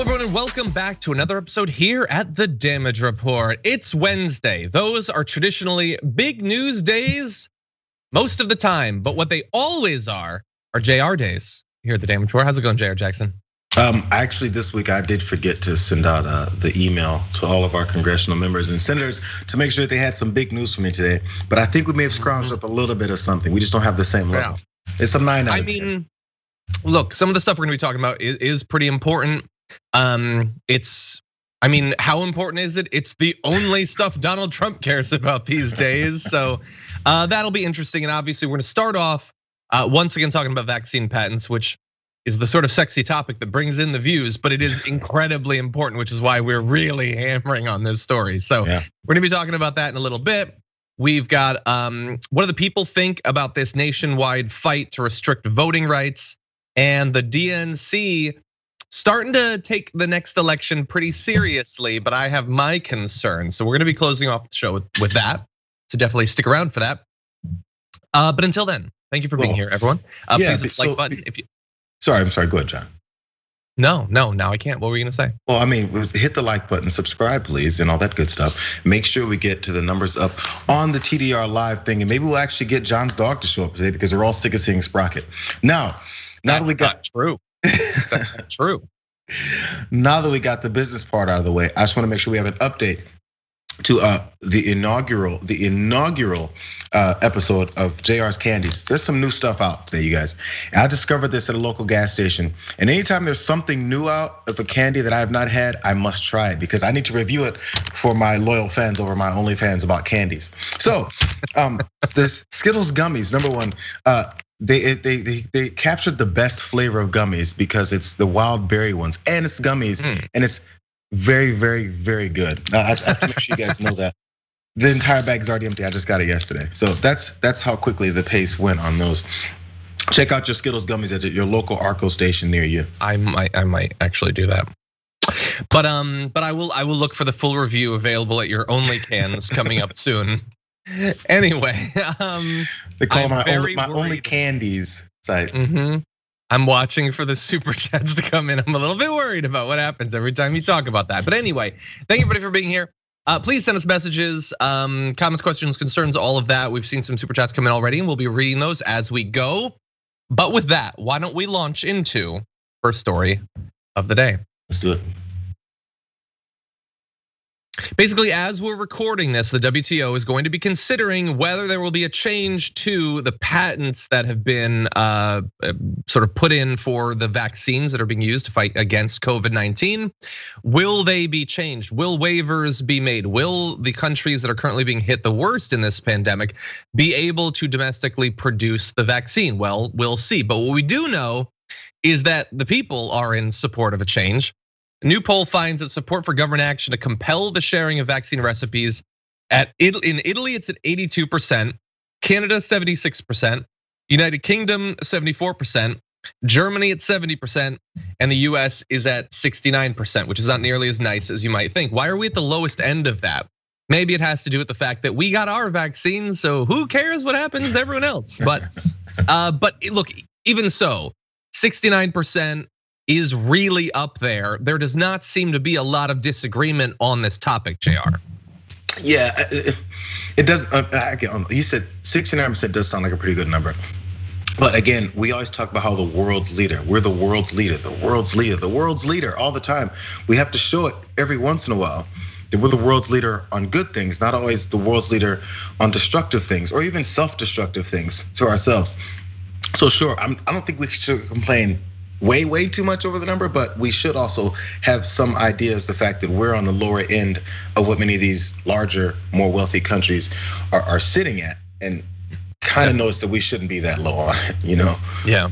everyone, and welcome back to another episode here at The Damage Report. It's Wednesday. Those are traditionally big news days most of the time, but what they always are Jayar days here at The Damage Report. How's it going, Jayar Jackson? Actually, this week I did forget to send out the email to all of our congressional members and senators to make sure that they had some big news for me today. But I think we may have scrounged up a little bit of something. We just don't have the same level. Yeah. It's a 9 out of 10. Look, some of the stuff we're gonna be talking about is pretty important. How important is it? It's the only stuff Donald Trump cares about these days. So that'll be interesting. And obviously we're gonna start off once again talking about vaccine patents, which is the sort of sexy topic that brings in the views, but it is incredibly important, which is why we're really hammering on this story. So we're gonna be talking about that in a little bit. We've got what do the people think about this nationwide fight to restrict voting rights, and the DNC starting to take the next election pretty seriously, but I have my concerns. So we're gonna be closing off the show with that. So definitely stick around for that. But until then, thank you for being here, everyone. Please hit the like button if you. Sorry, I'm sorry. Go ahead, John. No, now I can't. What were you gonna say? Well, I mean, hit the like button, subscribe, please, and all that good stuff. Make sure we get to the numbers up on the TDR live thing, and maybe we'll actually get John's dog to show up today because we're all sick of seeing Sprocket. Now that we got true. That's not true. Now that we got the business part out of the way, I just want to make sure we have an update to the inaugural episode of Jayar's Candies. There's some new stuff out today, you guys. I discovered this at a local gas station, and anytime there's something new out of a candy that I have not had, I must try it because I need to review it for my loyal fans over my OnlyFans about candies. So, the Skittles gummies, number one. They captured the best flavor of gummies because it's the wild berry ones, and it's gummies, and it's very, very, very good. I have to make sure you guys know that. The entire bag is already empty. I just got it yesterday. So that's how quickly the pace went on those. Check out your Skittles gummies at your local Arco station near you. I might actually do that. But I will look for the full review available at your Only Cans coming up soon. Anyway, they call my Only Candies site. I'm watching for the super chats to come in. I'm a little bit worried about what happens every time you talk about that. But anyway, thank you everybody for being here. Please send us messages, comments, questions, concerns, all of that. We've seen some super chats come in already, and we'll be reading those as we go. But with that, why don't we launch into first story of the day? Let's do it. Basically, as we're recording this, the WTO is going to be considering whether there will be a change to the patents that have been sort of put in for the vaccines that are being used to fight against COVID-19. Will they be changed? Will waivers be made? Will the countries that are currently being hit the worst in this pandemic be able to domestically produce the vaccine? Well, we'll see. But what we do know is that the people are in support of a change. A new poll finds that support for government action to compel the sharing of vaccine recipes in Italy, it's at 82%, Canada 76%, United Kingdom 74%, Germany at 70%, and the US is at 69%, which is not nearly as nice as you might think. Why are we at the lowest end of that? Maybe it has to do with the fact that we got our vaccine, so who cares what happens to everyone else? But look, even so, 69%. Is really up there. There does not seem to be a lot of disagreement on this topic, Jayar. Yeah, it does. You said 69% does sound like a pretty good number. But again, we always talk about how the world's leader, we're the world's leader, the world's leader, the world's leader all the time. We have to show it every once in a while that we're the world's leader on good things, not always the world's leader on destructive things or even self-destructive things to ourselves. So sure, I don't think we should complain way too much over the number, but we should also have some ideas the fact that we're on the lower end of what many of these larger, more wealthy countries are sitting at, and kind of notice that we shouldn't be that low on it, you know? Yeah,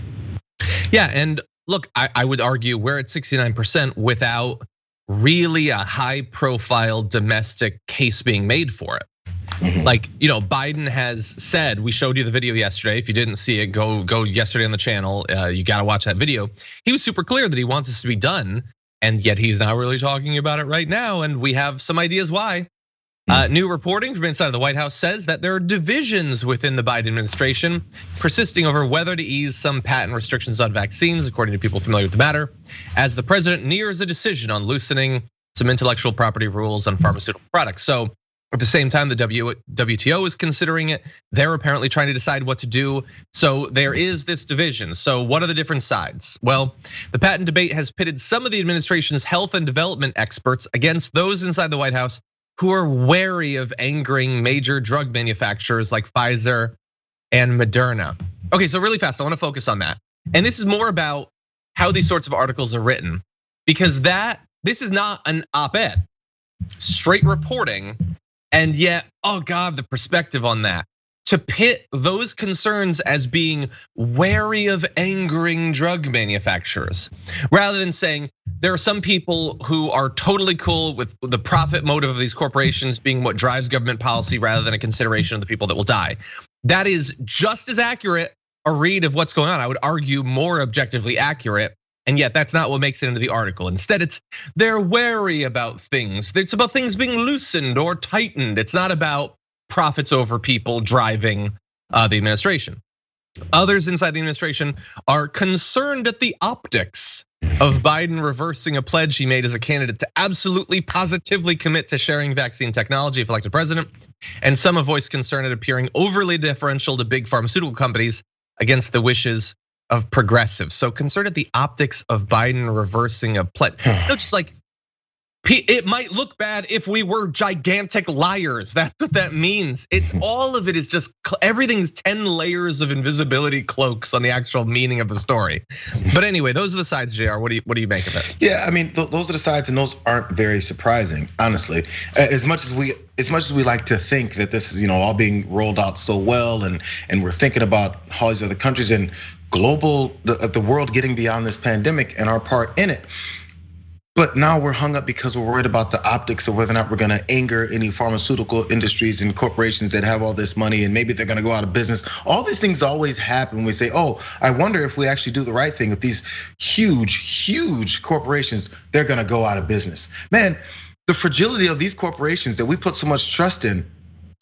and look, I would argue we're at 69% without really a high profile domestic case being made for it. Like, Biden has said, we showed you the video yesterday. If you didn't see it, go yesterday on the channel. You gotta watch that video. He was super clear that he wants this to be done, and yet he's not really talking about it right now. And we have some ideas why. New reporting from inside of the White House says that there are divisions within the Biden administration persisting over whether to ease some patent restrictions on vaccines, according to people familiar with the matter, as the president nears a decision on loosening some intellectual property rules on pharmaceutical products. So at the same time, the WTO is considering it. They're apparently trying to decide what to do. So there is this division. So what are the different sides? Well, the patent debate has pitted some of the administration's health and development experts against those inside the White House who are wary of angering major drug manufacturers like Pfizer and Moderna. Okay, so really fast, I wanna focus on that. And this is more about how these sorts of articles are written, because this is not an op-ed, straight reporting. And yet, oh God, the perspective on that. To pit those concerns as being wary of angering drug manufacturers, rather than saying there are some people who are totally cool with the profit motive of these corporations being what drives government policy rather than a consideration of the people that will die. That is just as accurate a read of what's going on. I would argue more objectively accurate. And yet that's not what makes it into the article. Instead, it's they're wary about things. It's about things being loosened or tightened. It's not about profits over people driving the administration. Others inside the administration are concerned at the optics of Biden reversing a pledge he made as a candidate to absolutely positively commit to sharing vaccine technology if elected president. And some have voiced concern at appearing overly differential to big pharmaceutical companies against the wishes of progressives. So concerned at the optics of Biden reversing a pledge. No, just like, it might look bad if we were gigantic liars. That's what that means. It's all of it is just, everything's 10 layers of invisibility cloaks on the actual meaning of the story. But anyway, those are the sides, Jayar. What do you make of it? Yeah, I mean, those are the sides, and those aren't very surprising, honestly. As much as we like to think that this is all being rolled out so well, and we're thinking about all these other countries and the world getting beyond this pandemic and our part in it. But now we're hung up because we're worried about the optics of whether or not we're gonna anger any pharmaceutical industries and corporations that have all this money, and maybe they're gonna go out of business. All these things always happen when we say, oh, I wonder if we actually do the right thing. If these huge corporations, they're gonna go out of business. Man, the fragility of these corporations that we put so much trust in,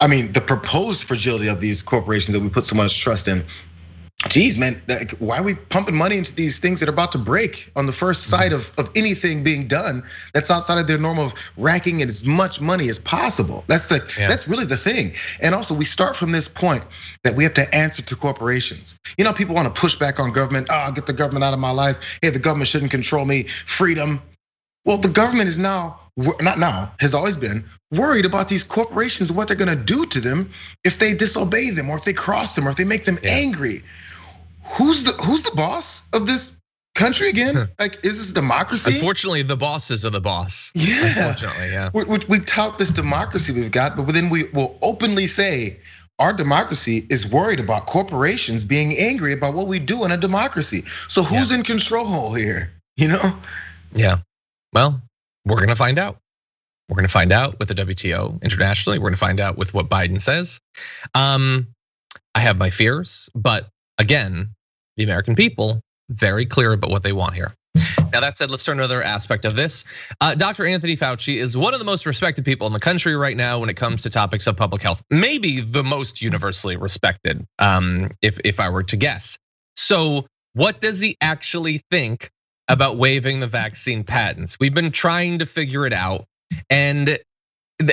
I mean, the proposed fragility of these corporations that we put so much trust in, geez, man, why are we pumping money into these things that are about to break on the first sight of anything being done that's outside of their norm of racking in as much money as possible? That's really the thing. And also, we start from this point that we have to answer to corporations. People want to push back on government. Oh, get the government out of my life. Hey, the government shouldn't control me. Freedom. Well, the government is has always been worried about these corporations, what they're gonna do to them if they disobey them, or if they cross them, or if they make them angry. Who's the boss of this country again? Like, is this democracy? Unfortunately, the bosses are the boss. Yeah. Unfortunately, yeah. We tout this democracy we've got, but then we will openly say our democracy is worried about corporations being angry about what we do in a democracy. So who's in control here? Yeah. Well, we're gonna find out. We're gonna find out with the WTO internationally. We're gonna find out with what Biden says. I have my fears, but again, the American people very clear about what they want here. Now that said, let's turn to another aspect of this. Dr. Anthony Fauci is one of the most respected people in the country right now when it comes to topics of public health. Maybe the most universally respected, if I were to guess. So what does he actually think about waiving the vaccine patents? We've been trying to figure it out, and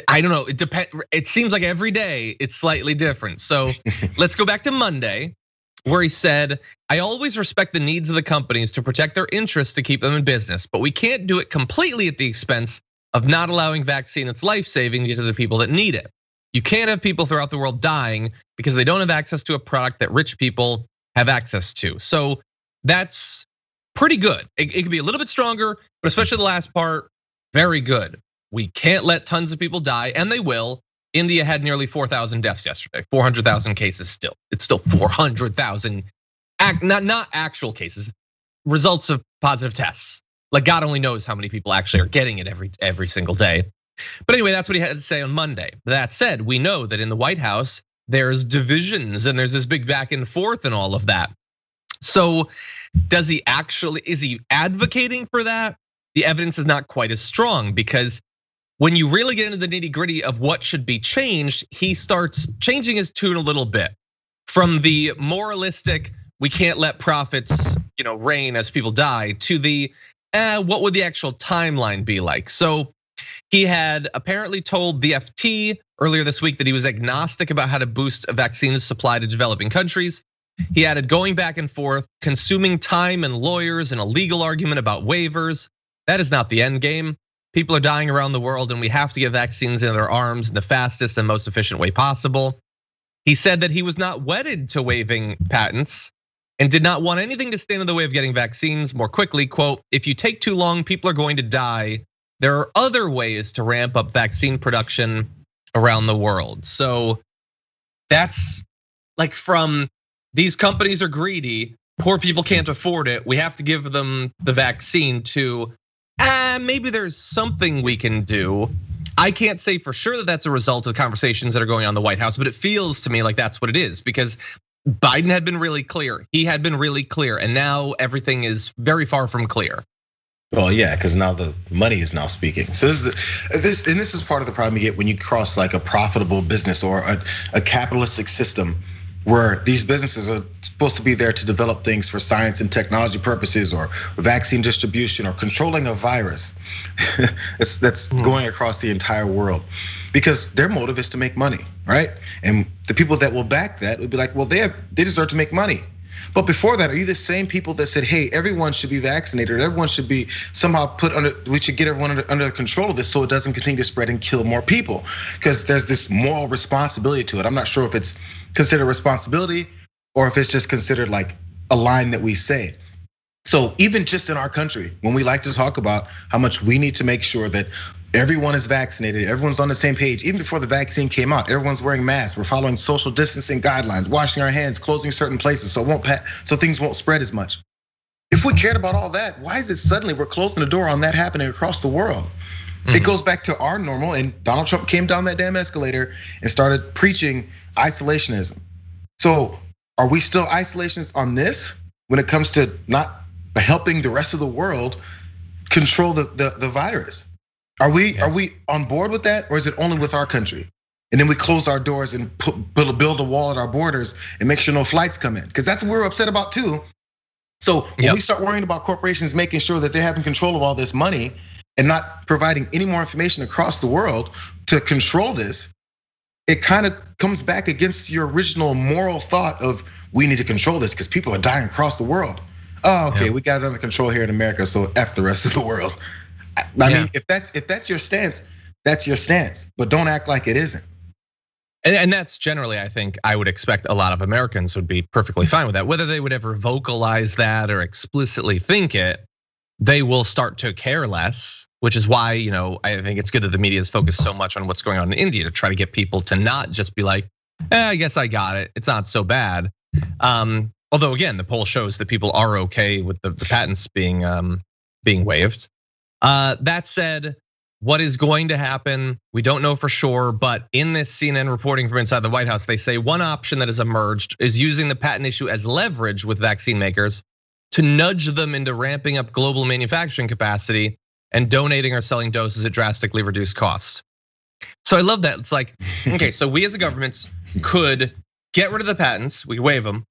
I don't know, it depends. It seems like every day it's slightly different. So let's go back to Monday, where he said, I always respect the needs of the companies to protect their interests to keep them in business, but we can't do it completely at the expense of not allowing vaccine that's life-saving to the people that need it. You can't have people throughout the world dying because they don't have access to a product that rich people have access to. So that's pretty good. It could be a little bit stronger, but especially the last part, very good. We can't let tons of people die, and they will. India had nearly 4,000 deaths yesterday, 400,000 cases still. It's still 400,000, not actual cases, results of positive tests. Like God only knows how many people actually are getting it every single day. But anyway, that's what he had to say on Monday. That said, we know that in the White House, there's divisions and there's this big back and forth and all of that. So is he advocating for that? The evidence is not quite as strong because when you really get into the nitty-gritty of what should be changed, he starts changing his tune a little bit from the moralistic, we can't let profits, reign as people die, to the what would the actual timeline be like? So he had apparently told the FT earlier this week that he was agnostic about how to boost a vaccine supply to developing countries. He added going back and forth, consuming time and lawyers and a legal argument about waivers. That is not the end game. People are dying around the world and we have to get vaccines in their arms in the fastest and most efficient way possible. He said that he was not wedded to waiving patents and did not want anything to stand in the way of getting vaccines more quickly. Quote, if you take too long, people are going to die. There are other ways to ramp up vaccine production around the world. So that's like from these companies are greedy, poor people can't afford it, we have to give them the vaccine, to maybe there's something we can do. I can't say for sure that that's a result of conversations that are going on in the White House, but it feels to me like that's what it is, because Biden had been really clear. He had been really clear, and now everything is very far from clear. Well, yeah, because now the money is now speaking. So this is part of the problem you get when you cross like a profitable business or a capitalistic system, where these businesses are supposed to be there to develop things for science and technology purposes, or vaccine distribution, or controlling a virus that's going across the entire world, because their motive is to make money, right? And the people that will back that would be like, well, they deserve to make money. But before that, are you the same people that said, hey, everyone should be vaccinated, everyone should be somehow we should get everyone under control of this so it doesn't continue to spread and kill more people? Because there's this moral responsibility to it. I'm not sure if it's considered responsibility or if it's just considered like a line that we say. So even just in our country, when we like to talk about how much we need to make sure that everyone is vaccinated, everyone's on the same page. Even before the vaccine came out, everyone's wearing masks. We're following social distancing guidelines, washing our hands, closing certain places so things won't spread as much. If we cared about all that, why is it suddenly we're closing the door on that happening across the world? It goes back to our normal, and Donald Trump came down that damn escalator and started preaching isolationism. So are we still isolationists on this when it comes to not helping the rest of the world control the virus? Are we on board with that, or is it only with our country? And then we close our doors and build a wall at our borders and make sure no flights come in, because that's what we're upset about too. So when we start worrying about corporations making sure that they're having control of all this money and not providing any more information across the world to control this, it kind of comes back against your original moral thought of we need to control this because people are dying across the world. Oh, okay, we got it under control here in America, so F the rest of the world. I mean, if that's your stance, that's your stance, but don't act like it isn't. And that's generally, I think, I would expect a lot of Americans would be perfectly fine with that. Whether they would ever vocalize that or explicitly think it, they will start to care less, which is why, I think it's good that the media is focused so much on what's going on in India to try to get people to not just be like, I guess I got it, it's not so bad. Although again, the poll shows that people are okay with the patents being waived. That said, what is going to happen, we don't know for sure, but in this CNN reporting from inside the White House, they say one option that has emerged is using the patent issue as leverage with vaccine makers to nudge them into ramping up global manufacturing capacity and donating or selling doses at drastically reduced cost. So I love that. It's like, okay, so we as a government could get rid of the patents, we waive them,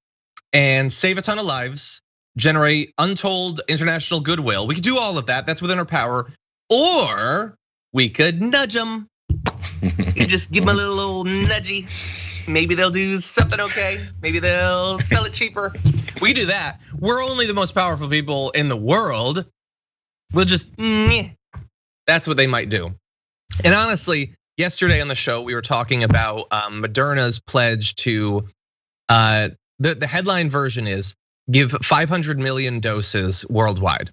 and save a ton of lives, generate untold international goodwill. We could do all of that, that's within our power. Or we could nudge them. You just give them a little nudgy. Maybe they'll do something okay. Maybe they'll sell it cheaper. We do that. We're only the most powerful people in the world. We'll just, that's what they might do. And honestly, yesterday on the show, we were talking about Moderna's pledge to, the headline version is give 500 million doses worldwide,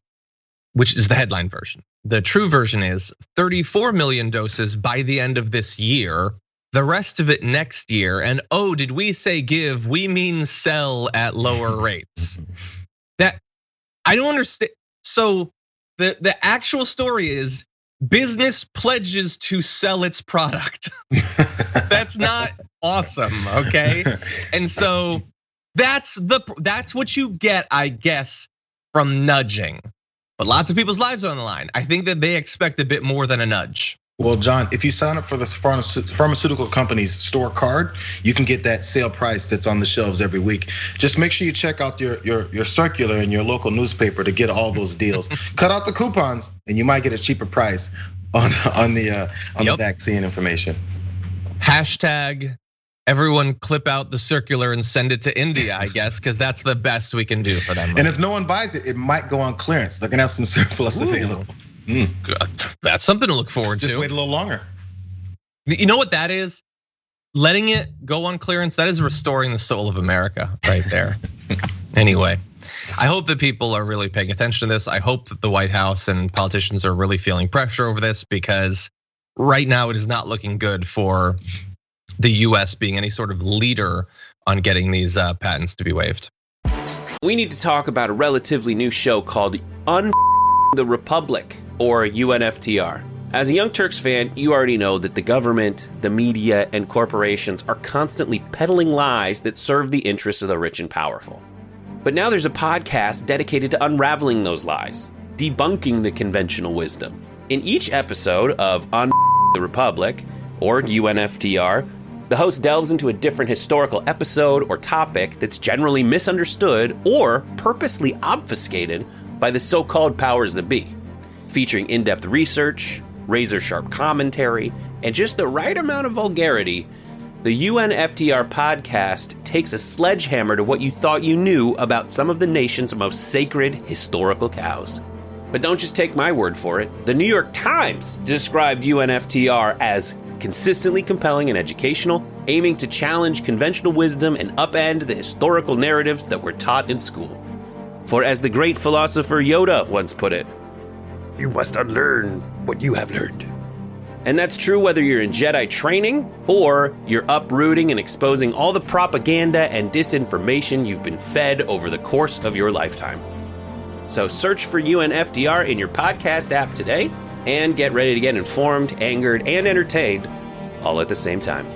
which is the headline version. The true version is 34 million doses by the end of this year, the rest of it next year. And oh, did we say give? We mean sell at lower rates. That I don't understand. So the actual story is business pledges to sell its product. That's not awesome, okay? And so that's what you get, I guess, from nudging. But lots of people's lives are on the line. I think that they expect a bit more than a nudge. Well, John, if you sign up for the pharmaceutical company's store card, you can get that sale price that's on the shelves every week. Just make sure you check out your circular in your local newspaper to get all those deals. Cut out the coupons, and you might get a cheaper price on the vaccine information. Hashtag everyone clip out the circular and send it to India, I guess, because that's the best we can do for them. And if no one buys it, it might go on clearance. They're gonna have some surplus available. That's something to look forward to. Just wait a little longer. You know what that is? Letting it go on clearance, that is restoring the soul of America right there. Anyway, I hope that people are really paying attention to this. I hope that the White House and politicians are really feeling pressure over this, because right now it is not looking good for the US being any sort of leader on getting these patents to be waived. We need to talk about a relatively new show called the Republic, or UNFTR. As a Young Turks fan, you already know that the government, the media, and corporations are constantly peddling lies that serve the interests of the rich and powerful. But now there's a podcast dedicated to unraveling those lies, debunking the conventional wisdom. In each episode of the Republic, or UNFTR, the host delves into a different historical episode or topic that's generally misunderstood or purposely obfuscated by the so-called powers that be. Featuring in-depth research, razor-sharp commentary, and just the right amount of vulgarity, the UNFTR podcast takes a sledgehammer to what you thought you knew about some of the nation's most sacred historical cows. But don't just take my word for it. The New York Times described UNFTR as consistently compelling and educational, aiming to challenge conventional wisdom and upend the historical narratives that were taught in school. For as the great philosopher Yoda once put it, you must unlearn what you have learned. And that's true whether you're in Jedi training or you're uprooting and exposing all the propaganda and disinformation you've been fed over the course of your lifetime. So search for UNFTR in your podcast app today and get ready to get informed, angered, and entertained all at the same time.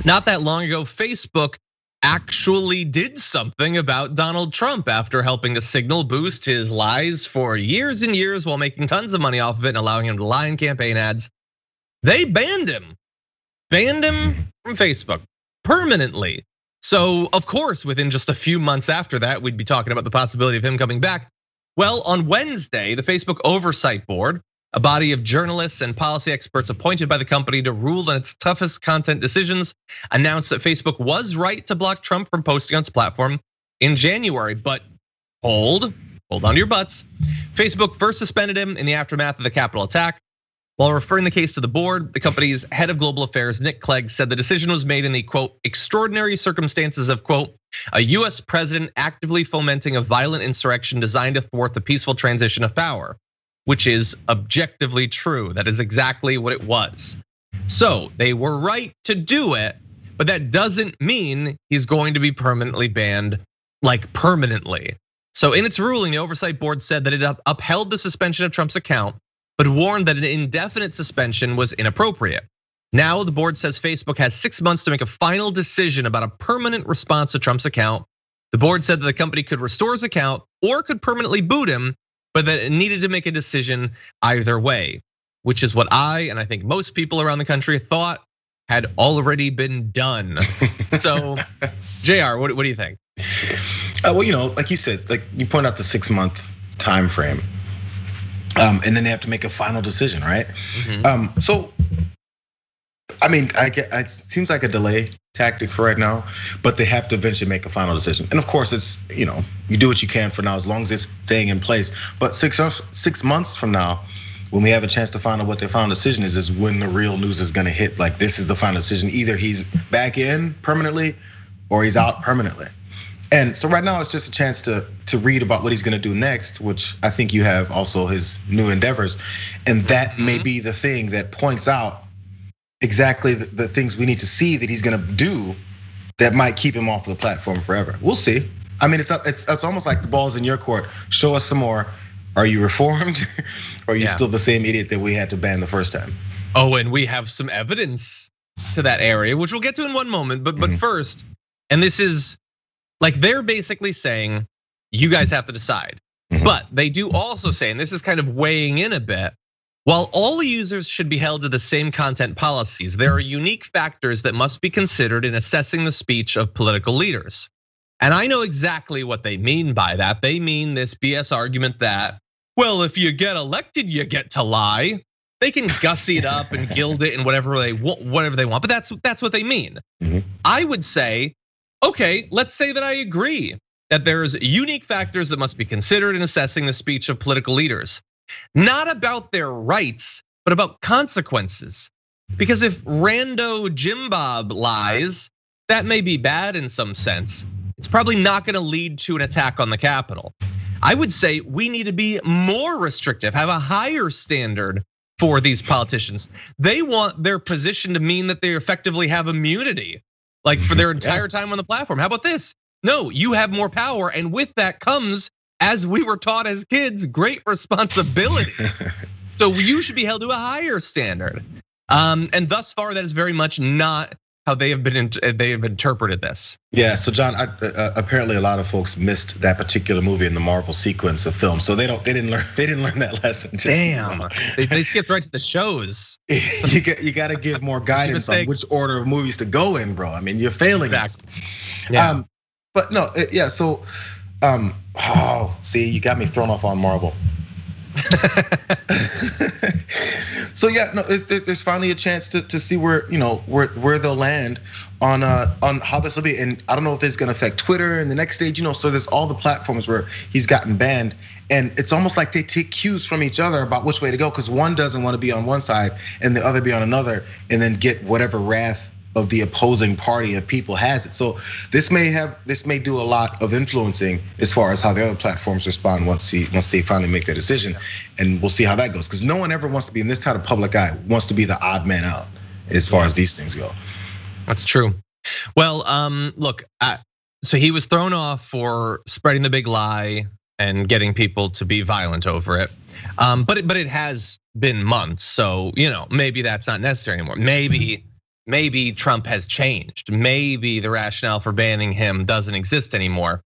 Not that long ago, Facebook actually did something about Donald Trump after helping to signal boost his lies for years and years while making tons of money off of it and allowing him to lie in campaign ads. They banned him from Facebook permanently. So of course, within just a few months after that, we'd be talking about the possibility of him coming back. Well, on Wednesday, the Facebook Oversight Board, a body of journalists and policy experts appointed by the company to rule on its toughest content decisions, announced that Facebook was right to block Trump from posting on its platform in January. But hold on to your butts. Facebook first suspended him in the aftermath of the Capitol attack. While referring the case to the board, the company's head of global affairs, Nick Clegg, said the decision was made in the quote, extraordinary circumstances of quote, a US president actively fomenting a violent insurrection designed to thwart the peaceful transition of power, which is objectively true. That is exactly what it was. So they were right to do it, but that doesn't mean he's going to be permanently banned, like permanently. So in its ruling, the oversight board said that it upheld the suspension of Trump's account, but warned that an indefinite suspension was inappropriate. Now the board says Facebook has 6 months to make a final decision about a permanent response to Trump's account. The board said that the company could restore his account or could permanently boot him, but that it needed to make a decision either way, which is what I think most people around the country thought had already been done. So, Jayar, what do you think? Well, like you said, like you point out the 6 month time frame, and then they have to make a final decision, right? Mm-hmm. So, I mean, it seems like a delay tactic for right now, but they have to eventually make a final decision. And of course, it's you do what you can for now as long as it's staying in place. But 6 months from now, when we have a chance to find out what their final decision is when the real news is gonna hit. Like this is the final decision. Either he's back in permanently or he's out permanently. And so right now it's just a chance to read about what he's gonna do next, which I think you have also his new endeavors. And that may be the thing that points out exactly the things we need to see that he's gonna do that might keep him off the platform forever. We'll see. I mean, it's almost like the ball's in your court. Show us some more. Are you reformed? Or are you still the same idiot that we had to ban the first time? Oh, and we have some evidence to that area, which we'll get to in one moment. But first, and this is like they're basically saying You guys have to decide. But they do also say, and this is kind of weighing in a bit, while all users should be held to the same content policies, there are unique factors that must be considered in assessing the speech of political leaders. And I know exactly what they mean by that. They mean this BS argument that, well, if you get elected, you get to lie. They can gussy it up and gild it and whatever they want, but that's what they mean. I would say, okay, let's say that I agree that there's unique factors that must be considered in assessing the speech of political leaders. Not about their rights, but about consequences. Because if rando Jim Bob lies, that may be bad in some sense. It's probably not gonna lead to an attack on the Capitol. I would say we need to be more restrictive, have a higher standard for these politicians. They want their position to mean that they effectively have immunity, like for their entire time on the platform. How about this? No, you have more power, and with that comes, as we were taught as kids, great responsibility. So you should be held to a higher standard. And thus far, that is very much not how they have interpreted this. Yeah, so John, apparently a lot of folks missed that particular movie in the Marvel sequence of film, so they didn't learn that lesson. Damn, they skipped right to the shows. You got to give more guidance on which order of movies to go in, bro. I mean, you're failing. Exactly. Yeah. But no, yeah. So, see, you got me thrown off on Marvel. So yeah, no, there's finally a chance to see where they'll land on how this will be, and I don't know if this is gonna affect Twitter and the next stage, so there's all the platforms where he's gotten banned, and it's almost like they take cues from each other about which way to go, because one doesn't want to be on one side and the other be on another, and then get whatever wrath of the opposing party of people has it. So this may do a lot of influencing as far as how the other platforms respond once they finally make their decision, and we'll see how that goes. Because no one ever wants to be in this kind of public eye, wants to be the odd man out as far as these things go. That's true. Well, look, so he was thrown off for spreading the big lie and getting people to be violent over it. But it has been months, so maybe that's not necessary anymore. Maybe Trump has changed. Maybe the rationale for banning him doesn't exist anymore.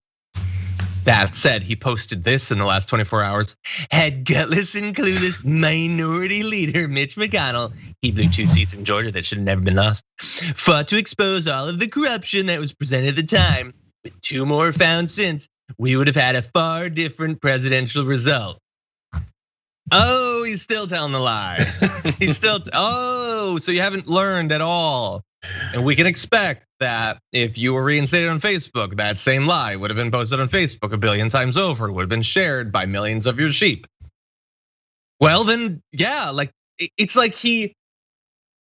That said, he posted this in the last 24 hours. Had gutless and clueless minority leader Mitch McConnell, he blew 2 seats in Georgia that should have never been lost, fought to expose all of the corruption that was presented at the time. With 2 more found since, we would have had a far different presidential result. Oh, he's still telling the lie. He's still, so you haven't learned at all. And we can expect that if you were reinstated on Facebook, that same lie would have been posted on Facebook a billion times over, would have been shared by millions of your sheep. Well, then, yeah, it's like he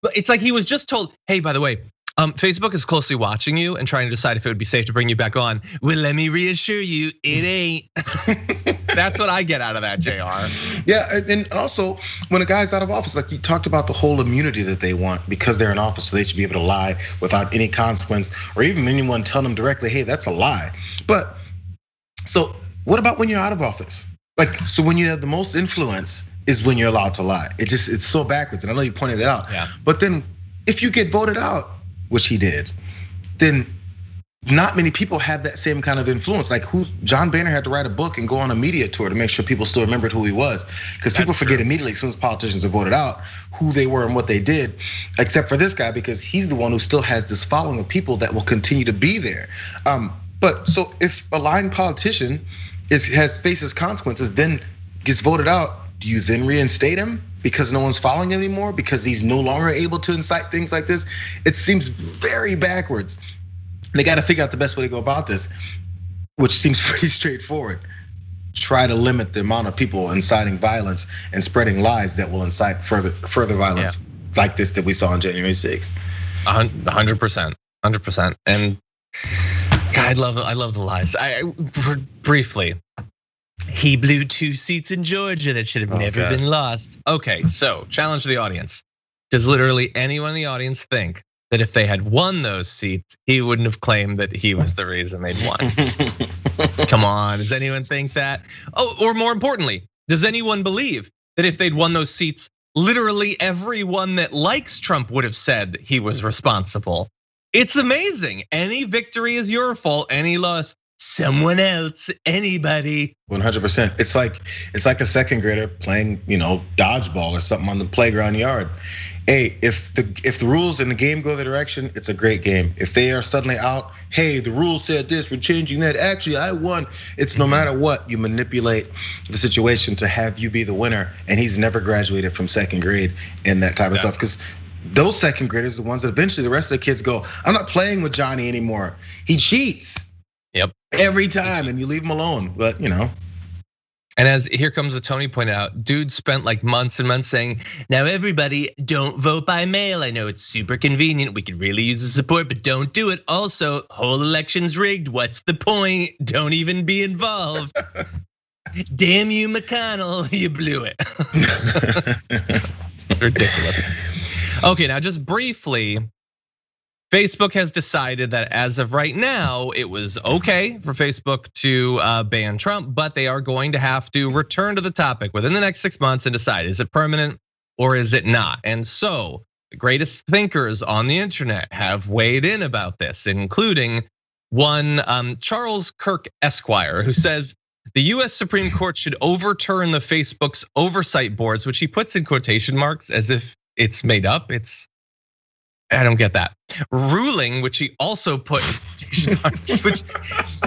was just told, hey, by the way, Facebook is closely watching you and trying to decide if it would be safe to bring you back on. Well, let me reassure you, it ain't. That's what I get out of that, Jayar. Yeah, and also when a guy's out of office, like you talked about the whole immunity that they want because they're in office, so they should be able to lie without any consequence, or even anyone tell them directly, hey, that's a lie. But so what about when you're out of office? So when you have the most influence is when you're allowed to lie. It's so backwards, and I know you pointed that out. Yeah. But then if you get voted out, which he did, then not many people have that same kind of influence. Like John Boehner had to write a book and go on a media tour to make sure people still remembered who he was. Because people forget immediately as soon as politicians are voted out who they were and what they did, except for this guy, because he's the one who still has this following of people that will continue to be there. But so if a lying politician faces consequences, then gets voted out, do you then reinstate him because no one's following him anymore? Because he's no longer able to incite things like this? It seems very backwards. They got to figure out the best way to go about this, which seems pretty straightforward. Try to limit the amount of people inciting violence and spreading lies that will incite further violence like this that we saw on January 6th. 100%, 100%. And God, I love the lies. Briefly, he blew 2 seats in Georgia that should have never been lost. Okay, so challenge to the audience. Does literally anyone in the audience think that if they had won those seats, he wouldn't have claimed that he was the reason they'd won? Come on, does anyone think that? Or more importantly, does anyone believe that if they'd won those seats, literally everyone that likes Trump would have said he was responsible? It's amazing. Any victory is your fault, any loss someone else, anybody. 100%. It's like a second grader playing, dodgeball or something on the playground yard. Hey, if the rules in the game go the direction, it's a great game. If they are suddenly out, hey, the rules said this, we're changing that. Actually, I won. It's no matter what, you manipulate the situation to have you be the winner. And he's never graduated from second grade and that type of stuff. Because those second graders are the ones that eventually the rest of the kids go, I'm not playing with Johnny anymore. He cheats. Yep. Every time, and you leave him alone. But And as here comes what Tony pointed out, dude spent like months and months saying, now everybody don't vote by mail. I know it's super convenient. We could really use the support, but don't do it. Also, whole election's rigged. What's the point? Don't even be involved. Damn you, McConnell, you blew it. Ridiculous. Okay, now just briefly, Facebook has decided that as of right now, it was okay for Facebook to ban Trump, but they are going to have to return to the topic within the next 6 months and decide, is it permanent or is it not? And so the greatest thinkers on the internet have weighed in about this, including one Charles Kirk Esquire, who says the US Supreme Court should overturn the Facebook's oversight boards, which he puts in quotation marks as if it's made up. I don't get that. Ruling, which he also put in quotation marks,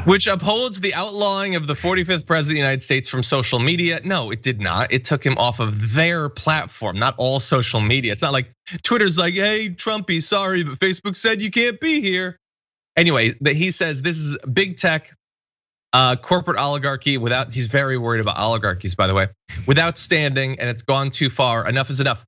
which upholds the outlawing of the 45th president of the United States from social media. No, it did not. It took him off of their platform, not all social media. It's not like Twitter's like, hey, Trumpy, sorry, but Facebook said you can't be here. Anyway, that he says this is big tech, corporate oligarchy without, he's very worried about oligarchies, by the way, without standing, and it's gone too far. Enough is enough.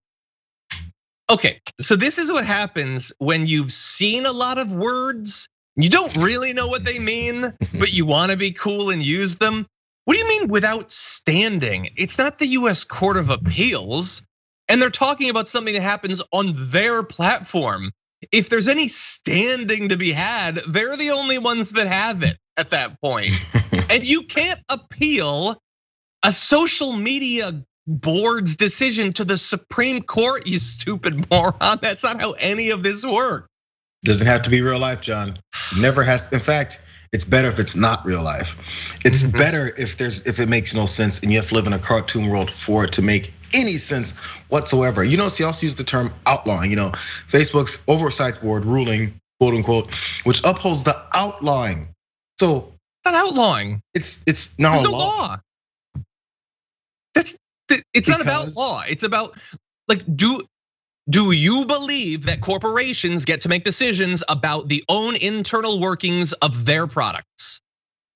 Okay, so this is what happens when you've seen a lot of words, you don't really know what they mean, but you wanna be cool and use them. What do you mean without standing? It's not the US Court of Appeals, and they're talking about something that happens on their platform. If there's any standing to be had, they're the only ones that have it at that point. And you can't appeal a social media board's decision to the Supreme Court, you stupid moron. That's not how any of this works. Doesn't have to be real life, John. Never has. In fact, it's better if it's not real life. It's better if it makes no sense and you have to live in a cartoon world for it to make any sense whatsoever. You notice he also used the term outlawing. Facebook's oversight board ruling, quote unquote, which upholds the outlawing. So it's not outlawing. It's now There's a no law. It's not about law. It's about like, do you believe that corporations get to make decisions about the own internal workings of their products?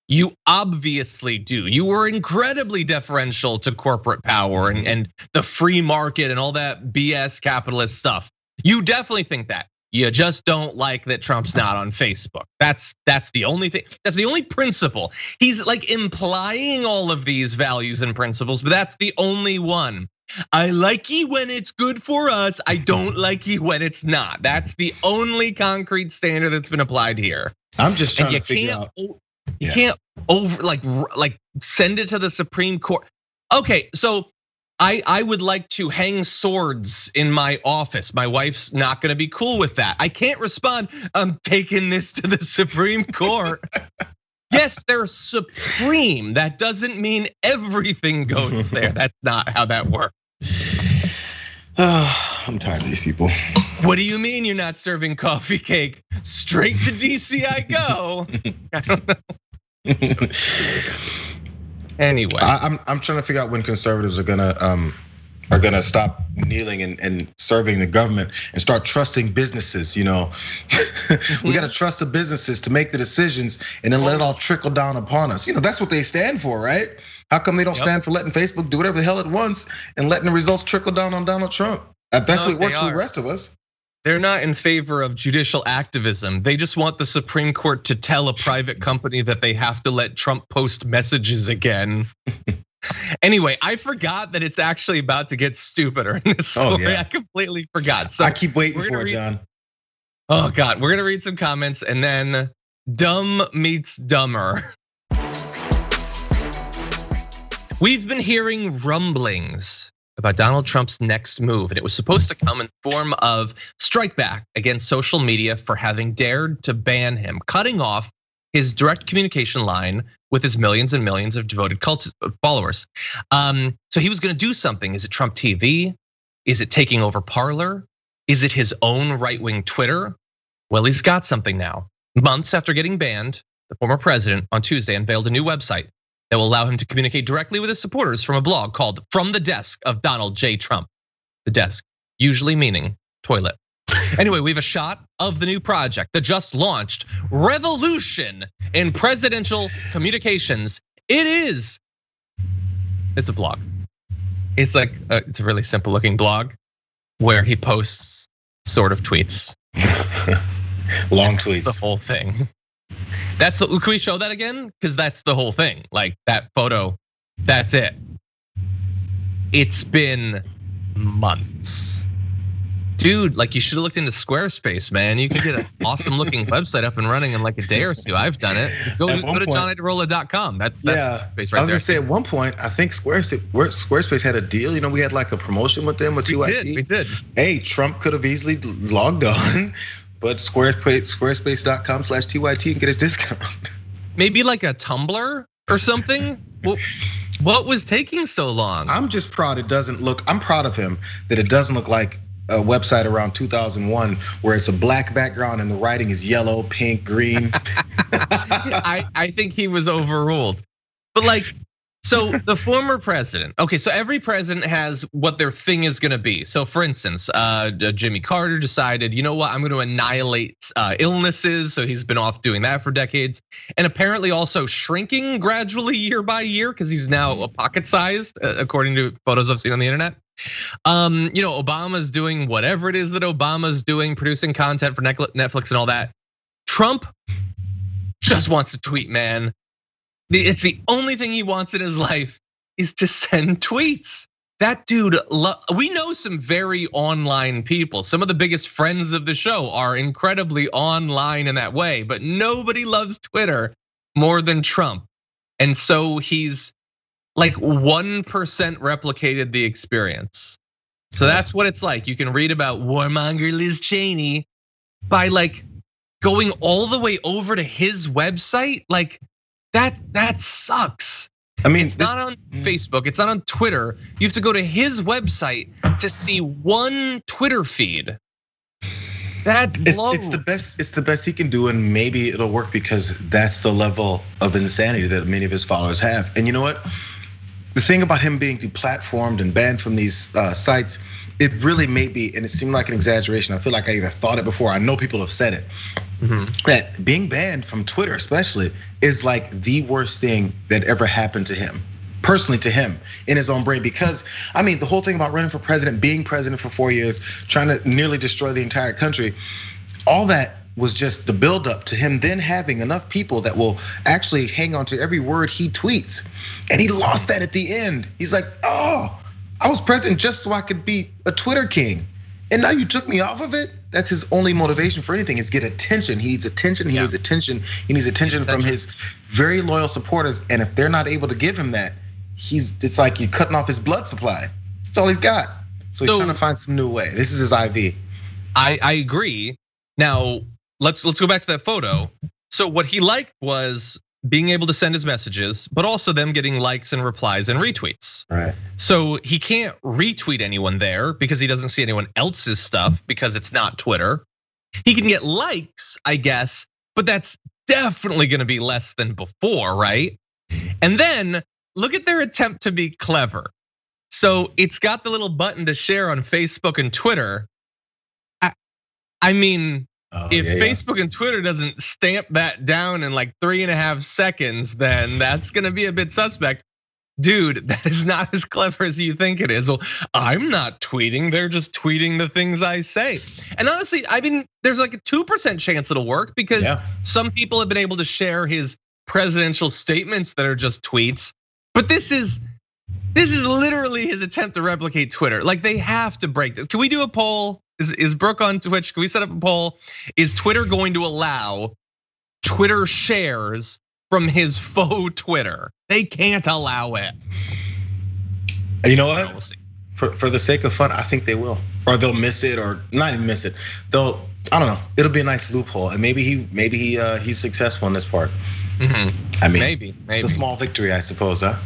You obviously do. You were incredibly deferential to corporate power and the free market and all that BS capitalist stuff. You definitely think that. You just don't like that Trump's not on Facebook. That's the only thing. That's the only principle. He's like implying all of these values and principles, but that's the only one. I like you when it's good for us. I don't like you when it's not. That's the only concrete standard that's been applied here. I'm just trying to figure out. You can't like send it to the Supreme Court. Okay, so I would like to hang swords in my office. My wife's not gonna be cool with that. I can't respond, I'm taking this to the Supreme Court. Yes, they're supreme. That doesn't mean everything goes there. That's not how that works. I'm tired of these people. What do you mean you're not serving coffee cake? Straight to DC I go. I don't know. Anyway, I'm trying to figure out when conservatives are gonna stop kneeling and serving the government and start trusting businesses. We gotta trust the businesses to make the decisions and then let it all trickle down upon us. That's what they stand for, right? How come they don't stand for letting Facebook do whatever the hell it wants and letting the results trickle down on Donald Trump? That's what works for the rest of us. They're not in favor of judicial activism. They just want the Supreme Court to tell a private company that they have to let Trump post messages again. Anyway, I forgot that it's actually about to get stupider in this story. Oh, yeah. I completely forgot. So I keep waiting for it, John. Oh God, we're gonna read some comments and then dumb meets dumber. We've been hearing rumblings about Donald Trump's next move, and it was supposed to come in form of strike back against social media for having dared to ban him, cutting off his direct communication line with his millions and millions of devoted cult followers. So he was gonna do something. Is it Trump TV? Is it taking over Parler? Is it his own right-wing Twitter? Well, he's got something now. Months after getting banned, the former president on Tuesday unveiled a new website that will allow him to communicate directly with his supporters from a blog called From the Desk of Donald J. Trump. The desk, usually meaning toilet. Anyway, we have a shot of the new project, the just launched revolution in presidential communications. It's a blog. It's like, it's a really simple looking blog where he posts sort of tweets. Long tweets. The whole thing. Can we show that again? Because that's the whole thing. Like that photo, that's it. It's been months. Dude, like you should have looked into Squarespace, man. You could get an awesome looking website up and running in like a day or two. I've done it. Go to johnidirola.com. That's yeah. Space right I was there. gonna say at one point, I think Squarespace had a deal. We had like a promotion with them with TYT. We did. Hey, Trump could have easily logged on, but Squarespace.com/TYT and get his discount. Maybe like a Tumblr or something. What was taking so long? I'm just proud it doesn't look. I'm proud of him that it doesn't look like a website around 2001 where it's a black background and the writing is yellow, pink, green. I think he was overruled. But like, so the former president, okay, so every president has what their thing is gonna be. So for instance, Jimmy Carter decided, you know what, I'm gonna annihilate illnesses. So he's been off doing that for decades. And apparently also shrinking gradually year by year because he's now pocket sized, according to photos I've seen on the internet. Obama's doing whatever it is that Obama's doing, producing content for Netflix and all that. Trump just wants to tweet, man. It's the only thing he wants in his life is to send tweets. That dude, we know some very online people. Some of the biggest friends of the show are incredibly online in that way, but nobody loves Twitter more than Trump. And so he's like 1% replicated the experience. So that's what it's like. You can read about warmonger Liz Cheney by like going all the way over to his website. Like that sucks. I mean, it's not on Facebook, it's not on Twitter. You have to go to his website to see one Twitter feed. That blows. It's the best he can do, and maybe it'll work because that's the level of insanity that many of his followers have. And you know what? The thing about him being deplatformed and banned from these sites, it really may be, and it seemed like an exaggeration. I feel like I either thought it before, I know people have said it, that being banned from Twitter especially is like the worst thing that ever happened to him, personally to him, in his own brain. Because I mean, the whole thing about running for president, being president for 4 years, trying to nearly destroy the entire country, all that was just the buildup to him then having enough people that will actually hang on to every word he tweets. And he lost that at the end. He's like, oh, I was president just so I could be a Twitter king. And now you took me off of it? That's his only motivation for anything is get attention. He needs attention, he needs attention. He needs attention from his very loyal supporters. And if they're not able to give him that, it's like you're cutting off his blood supply. That's all he's got. So he's trying to find some new way. This is his IV. I agree. Now, let's go back to that photo. So what he liked was being able to send his messages, but also them getting likes and replies and retweets. Right. So he can't retweet anyone there because he doesn't see anyone else's stuff because it's not Twitter. He can get likes, I guess, but that's definitely gonna be less than before, right? And then look at their attempt to be clever. So it's got the little button to share on Facebook and Twitter. I mean, if Facebook and Twitter doesn't stamp that down in like 3.5 seconds, then that's gonna be a bit suspect. Dude, that is not as clever as you think it is. Well, I'm not tweeting, they're just tweeting the things I say. And honestly, I mean, there's like a 2% chance it'll work because some people have been able to share his presidential statements that are just tweets. But this is literally his attempt to replicate Twitter. Like they have to break this. Can we do a poll? Is Brooke on Twitch? Can we set up a poll? Is Twitter going to allow Twitter shares from his faux Twitter? They can't allow it. And you know what? We'll see. For the sake of fun, I think they will. Or they'll miss it, or not even miss it. I don't know. It'll be a nice loophole, and maybe he's successful in this part. I mean, maybe it's a small victory, I suppose, huh?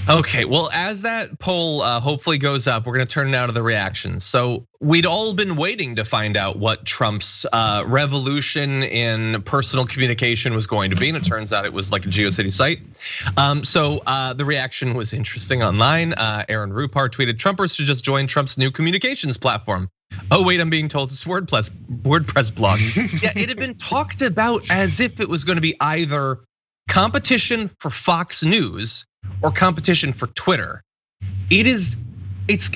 Okay, well, as that poll hopefully goes up, we're gonna turn now to the reactions. So we'd all been waiting to find out what Trump's revolution in personal communication was going to be, and it turns out it was like a GeoCity site. So the reaction was interesting online. Aaron Rupar tweeted, "Trumpers should just join Trump's new communications platform." Oh wait, I'm being told it's WordPress blog. Yeah, it had been talked about as if it was gonna be either competition for Fox News or competition for Twitter. It's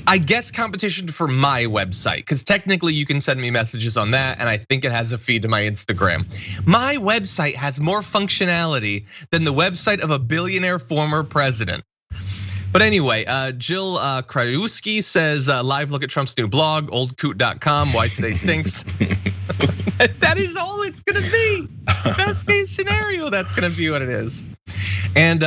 I guess competition for my website, because technically you can send me messages on that, and I think it has a feed to my Instagram. My website has more functionality than the website of a billionaire former president. But anyway, Jill Krajewski says, live look at Trump's new blog, oldcoot.com, why today stinks. That is all it's gonna be. Best case scenario, that's gonna be what it is. And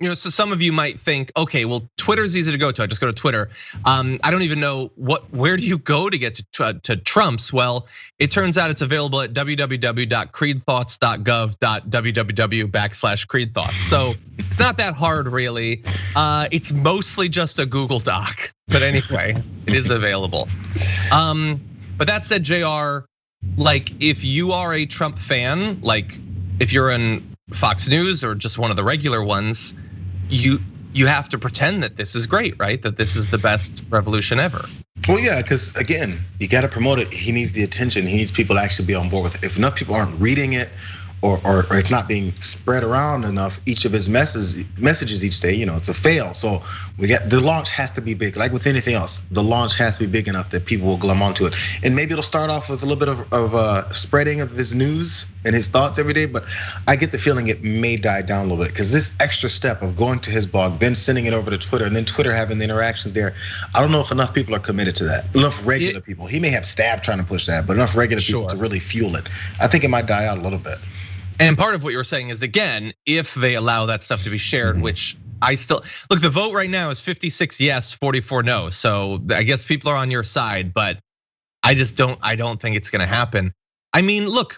so some of you might think, okay, well, Twitter's easy to go to. I just go to Twitter. I don't even know where do you go to get to Trump's? Well, it turns out it's available at www.creedthoughts.gov.www/creedthoughts. So it's not that hard, really. It's mostly just a Google Doc. But anyway, it is available. But that said, Jayar, like if you are a Trump fan, like if you're in Fox News or just one of the regular ones, you have to pretend that this is great, right? That this is the best revolution ever. Well, yeah, because again, you got to promote it. He needs the attention. He needs people to actually be on board with it. If enough people aren't reading it, or it's not being spread around enough, each of his messages each day, it's a fail. So the launch has to be big. Like with anything else, the launch has to be big enough that people will glom onto it. And maybe it'll start off with a little bit of spreading of his news and his thoughts every day. But I get the feeling it may die down a little bit, because this extra step of going to his blog, then sending it over to Twitter, and then Twitter having the interactions there, I don't know if enough people are committed to that. Enough regular people. He may have staff trying to push that, but enough regular people to really fuel it. I think it might die out a little bit. And part of what you were saying is, again, if they allow that stuff to be shared, which I still look, the vote right now is 56 yes, 44 no. So I guess people are on your side, but I don't think it's gonna happen. I mean, look,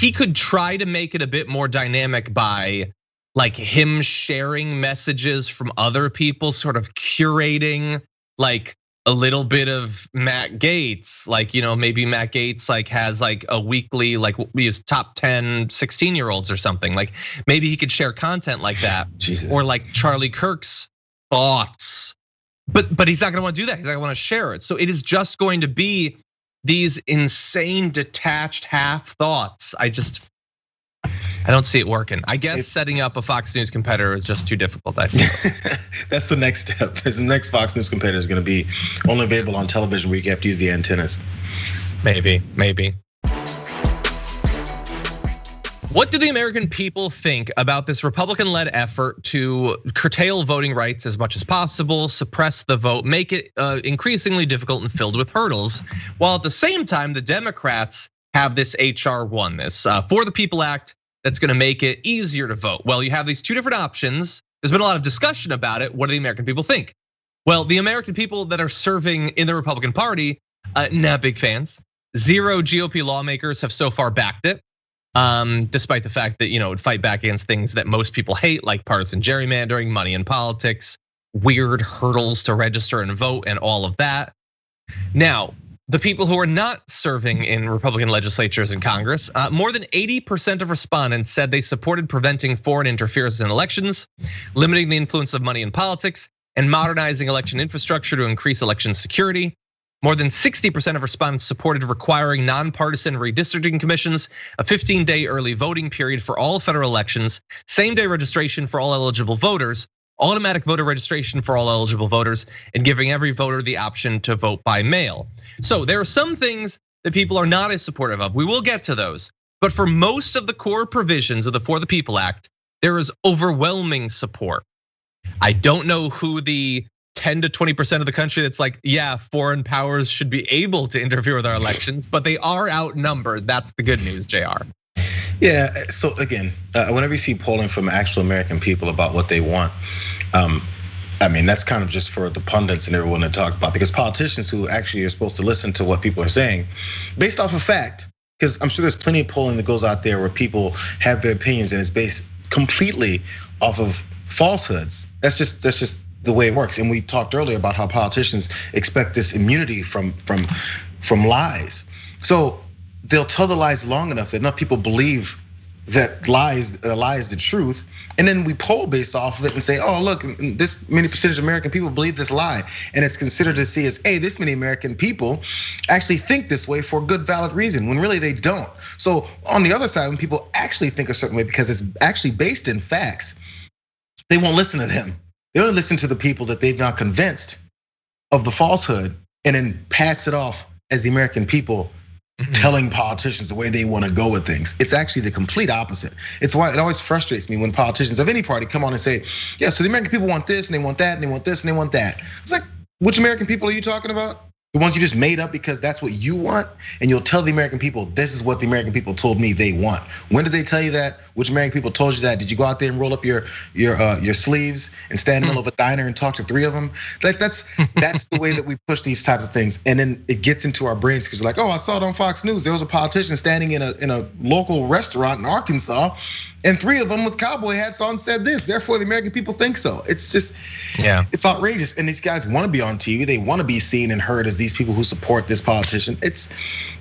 he could try to make it a bit more dynamic by like him sharing messages from other people, sort of curating like a little bit of Matt Gaetz, like, maybe Matt Gaetz like has like a weekly, like we use top 10 16-year-olds or something. Like maybe he could share content like that. Jesus. Or like Charlie Kirk's thoughts. But he's not gonna want to do that. He's not gonna want to share it. So it is just going to be these insane detached half thoughts. I don't see it working. I guess setting up a Fox News competitor is just too difficult, I suppose. That's the next step. The next Fox News competitor is gonna be only available on television where you have to use the antennas. Maybe. What do the American people think about this Republican-led effort to curtail voting rights as much as possible, suppress the vote, make it increasingly difficult and filled with hurdles, while at the same time the Democrats have this HR 1, this For the People Act, that's gonna make it easier to vote? Well, you have these two different options. There's been a lot of discussion about it. What do the American people think? Well, the American people that are serving in the Republican Party, not big fans. 0 GOP lawmakers have so far backed it, despite the fact that it would fight back against things that most people hate, like partisan gerrymandering, money in politics, weird hurdles to register and vote, and all of that. Now, the people who are not serving in Republican legislatures and Congress, more than 80% of respondents said they supported preventing foreign interference in elections, limiting the influence of money in politics, and modernizing election infrastructure to increase election security. More than 60% of respondents supported requiring nonpartisan redistricting commissions, a 15-day early voting period for all federal elections, same-day registration for all eligible voters, automatic voter registration for all eligible voters, and giving every voter the option to vote by mail. So there are some things that people are not as supportive of. We will get to those. But for most of the core provisions of the For the People Act, there is overwhelming support. I don't know who the 10 to 20% of the country that's like, yeah, foreign powers should be able to interfere with our elections, but they are outnumbered. That's the good news, Jayar. Yeah, so again, whenever you see polling from actual American people about what they want, I mean, that's kind of just for the pundits and everyone to talk about, because politicians who actually are supposed to listen to what people are saying, based off of fact, because I'm sure there's plenty of polling that goes out there where people have their opinions and it's based completely off of falsehoods. That's just the way it works. And we talked earlier about how politicians expect this immunity from lies. So they'll tell the lies long enough that enough people believe that a lie is the truth. And then we poll based off of it and say, oh, look, this many percentage of American people believe this lie. And it's considered to see as, hey, this many American people actually think this way for a good, valid reason, when really they don't. So on the other side, when people actually think a certain way because it's actually based in facts, they won't listen to them. They only listen to the people that they've now convinced of the falsehood and then pass it off as the American people telling politicians the way they want to go with things. It's actually the complete opposite. It's why it always frustrates me when politicians of any party come on and say, yeah, so the American people want this and they want that and they want this and they want that. It's like, which American people are you talking about? The ones you just made up because that's what you want, and you'll tell the American people, this is what the American people told me they want. When did they tell you that? Which American people told you that? Did you go out there and roll up your sleeves and stand in the middle of a diner and talk to 3 of them? Like that's the way that we push these types of things, and then it gets into our brains because you're like, oh, I saw it on Fox News. There was a politician standing in a local restaurant in Arkansas, and 3 of them with cowboy hats on said this. Therefore, the American people think so. It's just, it's outrageous. And these guys want to be on TV. They want to be seen and heard as these people who support this politician. It's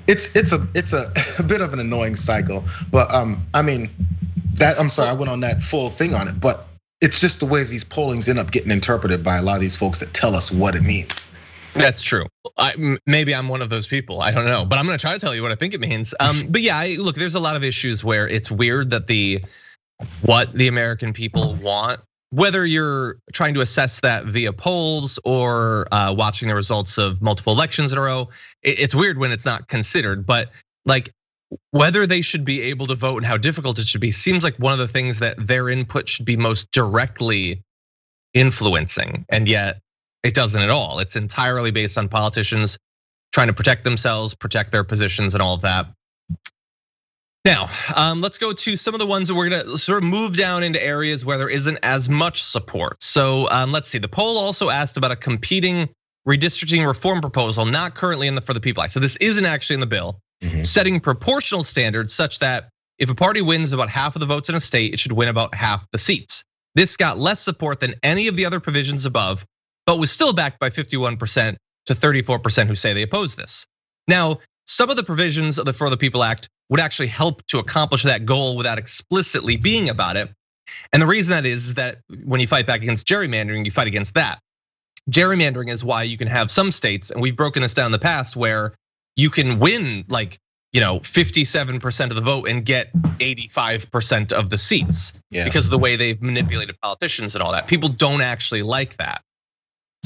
a bit of an annoying cycle. But I mean, I'm sorry, I went on that full thing on it, but it's just the way these pollings end up getting interpreted by a lot of these folks that tell us what it means. That's true. Maybe I'm one of those people. I don't know, but I'm gonna try to tell you what I think it means. But yeah, look, there's a lot of issues where it's weird that what the American people want, whether you're trying to assess that via polls or watching the results of multiple elections in a row, it's weird when it's not considered. But like whether they should be able to vote and how difficult it should be seems like one of the things that their input should be most directly influencing, and yet it doesn't at all. It's entirely based on politicians trying to protect themselves, protect their positions and all of that. Now, let's go to some of the ones that we're gonna sort of move down into areas where there isn't as much support. So let's see, the poll also asked about a competing redistricting reform proposal, not currently for the People Act. So this isn't actually in the bill, setting proportional standards such that if a party wins about half of the votes in a state, it should win about half the seats. This got less support than any of the other provisions above, but was still backed by 51% to 34% who say they oppose this. Now, some of the provisions of the For the People Act would actually help to accomplish that goal without explicitly being about it. And the reason that is that when you fight back against gerrymandering, you fight against that. Gerrymandering is why you can have some states, and we've broken this down in the past, where you can win like 57% of the vote and get 85% of the seats because of the way they've manipulated politicians and all that. People don't actually like that.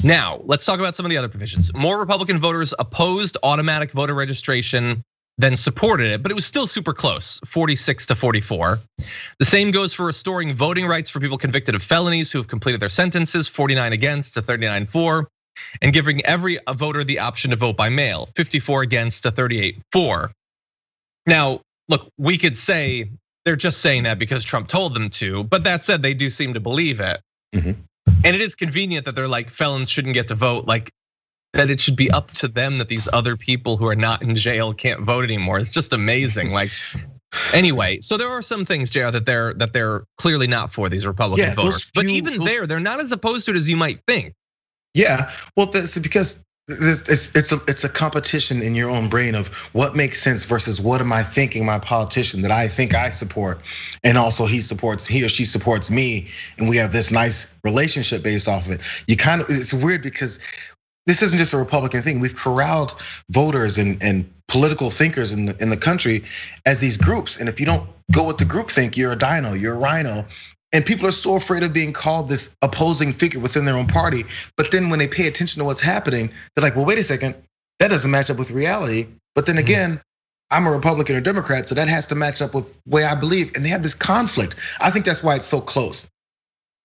Now, let's talk about some of the other provisions. More Republican voters opposed automatic voter registration than supported it, but it was still super close, 46 to 44. The same goes for restoring voting rights for people convicted of felonies who have completed their sentences, 49 against to 39 for, and giving every voter the option to vote by mail, 54 against to 38 for. Now, look, we could say they're just saying that because Trump told them to, but that said, they do seem to believe it. And it is convenient that they're like felons shouldn't get to vote, like that it should be up to them that these other people who are not in jail can't vote anymore. It's just amazing. Like anyway, so there are some things, Jayar, that they're clearly not for these Republican voters. But even they're not as opposed to it as you might think. Yeah, well, that's because it's a competition in your own brain of what makes sense versus what am I thinking my politician that I think I support, and also he or she supports me, and we have this nice relationship based off of it. It's weird because this isn't just a Republican thing. We've corralled voters and political thinkers in the country as these groups, and if you don't go with the group think, you're a dino, you're a rhino. And people are so afraid of being called this opposing figure within their own party. But then when they pay attention to what's happening, they're like, well, wait a second, that doesn't match up with reality. But then again, I'm a Republican or Democrat, so that has to match up with the way I believe. And they have this conflict. I think that's why it's so close.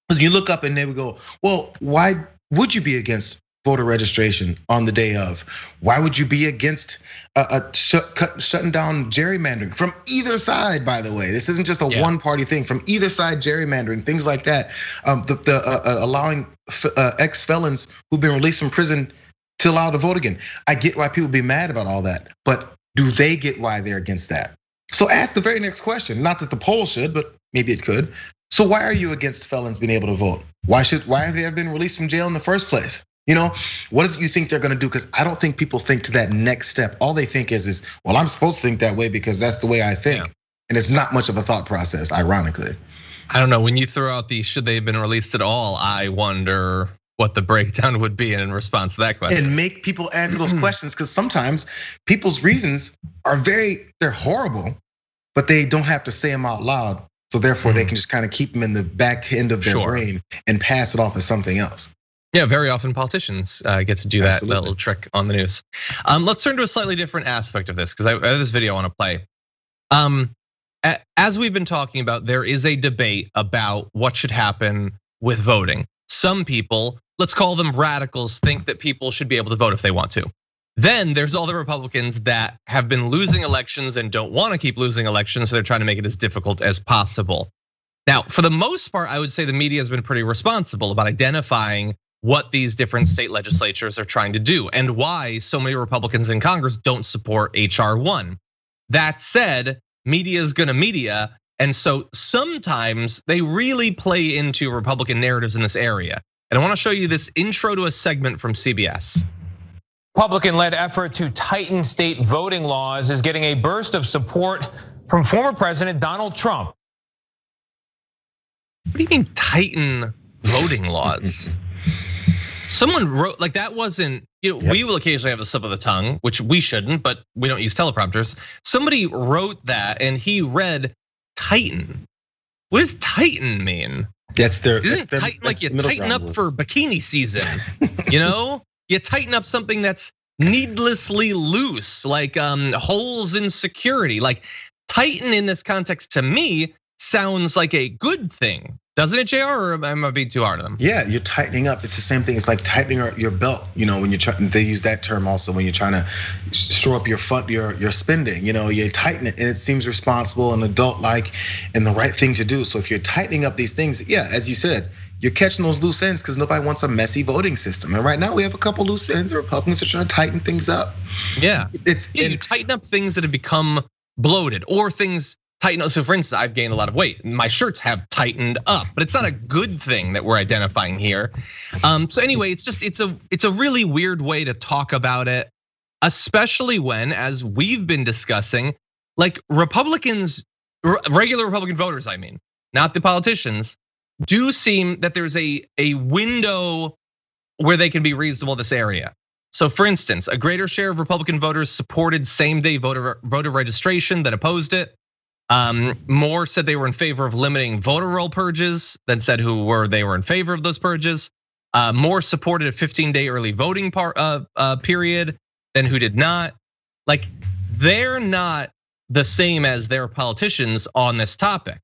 Because you look up and they would go, well, why would you be against voter registration on the day of? Why would you be against shutting down gerrymandering from either side? By the way, this isn't just a one-party thing. From either side, gerrymandering, things like that. Allowing ex-felons who've been released from prison to allow to vote again. I get why people be mad about all that, but do they get why they're against that? So ask the very next question. Not that the poll should, but maybe it could. So why are you against felons being able to vote? Why have they been released from jail in the first place? What is it you think they're gonna do? Because I don't think people think to that next step. All they think is, well, I'm supposed to think that way because that's the way I think. Yeah. And it's not much of a thought process, ironically. I don't know, when you throw out the should they have been released at all, I wonder what the breakdown would be in response to that question. And make people answer those questions, because sometimes people's reasons are they're horrible, but they don't have to say them out loud. So therefore they can just kind of keep them in the back end of their brain and pass it off as something else. Yeah, very often politicians get to do that little trick on the news. Let's turn to a slightly different aspect of this, because I have this video I want to play. As we've been talking about, there is a debate about what should happen with voting. Some people, let's call them radicals, think that people should be able to vote if they want to. Then there's all the Republicans that have been losing elections and don't want to keep losing elections, so they're trying to make it as difficult as possible. Now, for the most part, I would say the media has been pretty responsible about identifying what these different state legislatures are trying to do and why so many Republicans in Congress don't support HR 1. That said, media is gonna media, and so sometimes they really play into Republican narratives in this area. And I wanna show you this intro to a segment from CBS. Republican-led effort to tighten state voting laws is getting a burst of support from former President Donald Trump. What do you mean tighten voting laws? Someone wrote, like that wasn't, we will occasionally have a slip of the tongue, which we shouldn't, but we don't use teleprompters. Somebody wrote that and he read tighten. What does tighten mean? Isn't tighten like you tighten up for bikini season? You tighten up something that's needlessly loose, like holes in security. Like tighten in this context to me sounds like a good thing. Doesn't it, Jayar, or am I being too hard on them? Yeah, you're tightening up. It's the same thing. It's like tightening your belt. When you're trying, they use that term also when you're trying to shore up your spending. You tighten it, and it seems responsible and adult-like, and the right thing to do. So if you're tightening up these things, yeah, as you said, you're catching those loose ends because nobody wants a messy voting system. And right now we have a couple loose ends. The Republicans are trying to tighten things up. Yeah, you tighten up things that have become bloated or things. Tighten up. So for instance, I've gained a lot of weight. My shirts have tightened up, but it's not a good thing that we're identifying here. So anyway, it's a really weird way to talk about it, especially when, as we've been discussing, like Republicans, regular Republican voters, I mean, not the politicians, do seem that there's a window where they can be reasonable in this area. So for instance, a greater share of Republican voters supported same-day voter registration than opposed it. More said they were in favor of limiting voter roll purges than said they were in favor of those purges. More supported a 15-day early voting period than who did not. Like they're not the same as their politicians on this topic,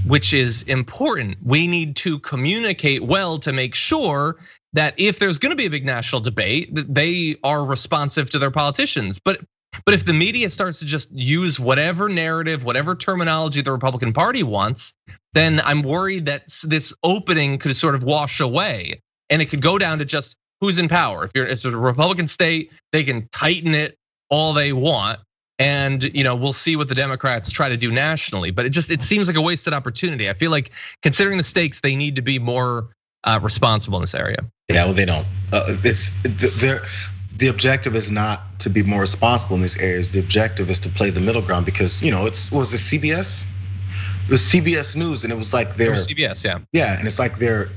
which is important. We need to communicate well to make sure that if there's gonna be a big national debate, that they are responsive to their politicians. But if the media starts to just use whatever narrative, whatever terminology the Republican Party wants, then I'm worried that this opening could sort of wash away. And it could go down to just who's in power. If it's a Republican state, they can tighten it all they want. And we'll see what the Democrats try to do nationally. But it seems like a wasted opportunity. I feel like considering the stakes, they need to be more responsible in this area. Yeah, well, they don't. The objective is not to be more responsible in these areas. The objective is to play the middle ground because was it CBS? It was CBS News, and it was like their CBS, yeah. Yeah, and it's like their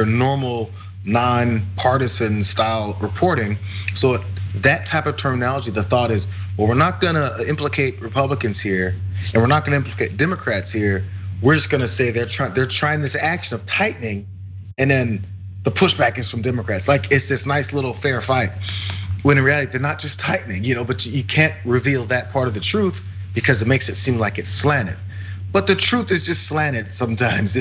normal non-partisan style reporting. So that type of terminology, the thought is, well, we're not gonna implicate Republicans here, and we're not gonna implicate Democrats here. We're just gonna say they're trying this action of tightening, and then the pushback is from Democrats. Like it's this nice little fair fight. When in reality, they're not just tightening, but you can't reveal that part of the truth because it makes it seem like it's slanted. But the truth is just slanted sometimes.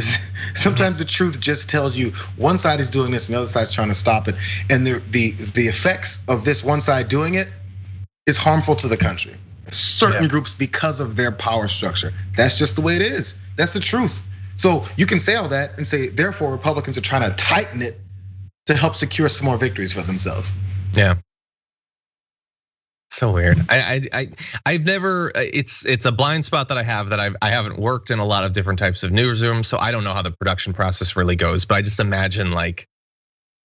Sometimes the truth just tells you one side is doing this and the other side's trying to stop it. And the effects of this one side doing it is harmful to the country. Certain groups because of their power structure. That's just the way it is. That's the truth. So you can say all that and say, therefore, Republicans are trying to tighten it to help secure some more victories for themselves. Yeah. So weird. I've never. It's a blind spot that I have that I haven't worked in a lot of different types of newsrooms, so I don't know how the production process really goes. But I just imagine like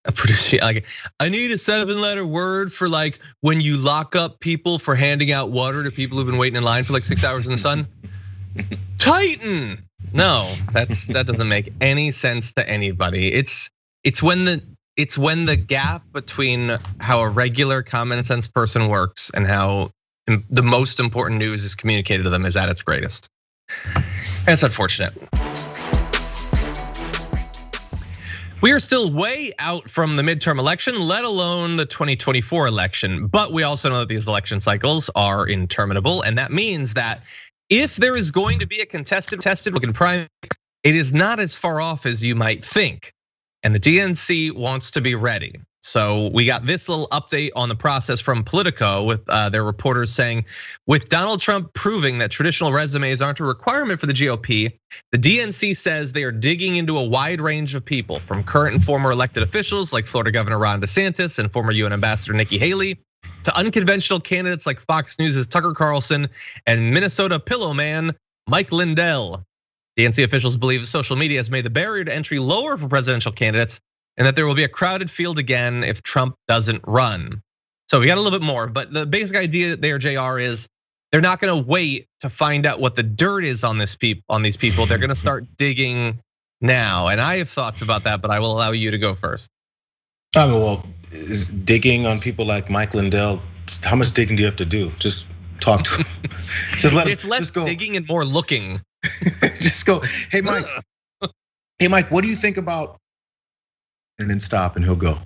a producer, like I need a 7-letter word for like when you lock up people for handing out water to people who've been waiting in line for like 6 hours in the sun. Titan. No, that doesn't make any sense to anybody. It's when the gap between how a regular common sense person works and how the most important news is communicated to them is at its greatest. That's unfortunate. We are still way out from the midterm election, let alone the 2024 election. But we also know that these election cycles are interminable. And that means that if there is going to be a tested looking primary, it is not as far off as you might think. And the DNC wants to be ready. So we got this little update on the process from Politico with their reporters saying, with Donald Trump proving that traditional resumes aren't a requirement for the GOP, the DNC says they are digging into a wide range of people, from current and former elected officials like Florida Governor Ron DeSantis and former UN Ambassador Nikki Haley, to unconventional candidates like Fox News' Tucker Carlson and Minnesota Pillow Man Mike Lindell. DNC officials believe social media has made the barrier to entry lower for presidential candidates and that there will be a crowded field again if Trump doesn't run. So we got a little bit more, but the basic idea there, Jayar, is they're not gonna wait to find out what the dirt is on these people. They're gonna start digging now. And I have thoughts about that, but I will allow you to go first. I mean, well, is digging on people like Mike Lindell, how much digging do you have to do? Just talk to him. Just let him. It's less digging and more looking. Just go, hey Mike, what do you think about? And then stop, and he'll go.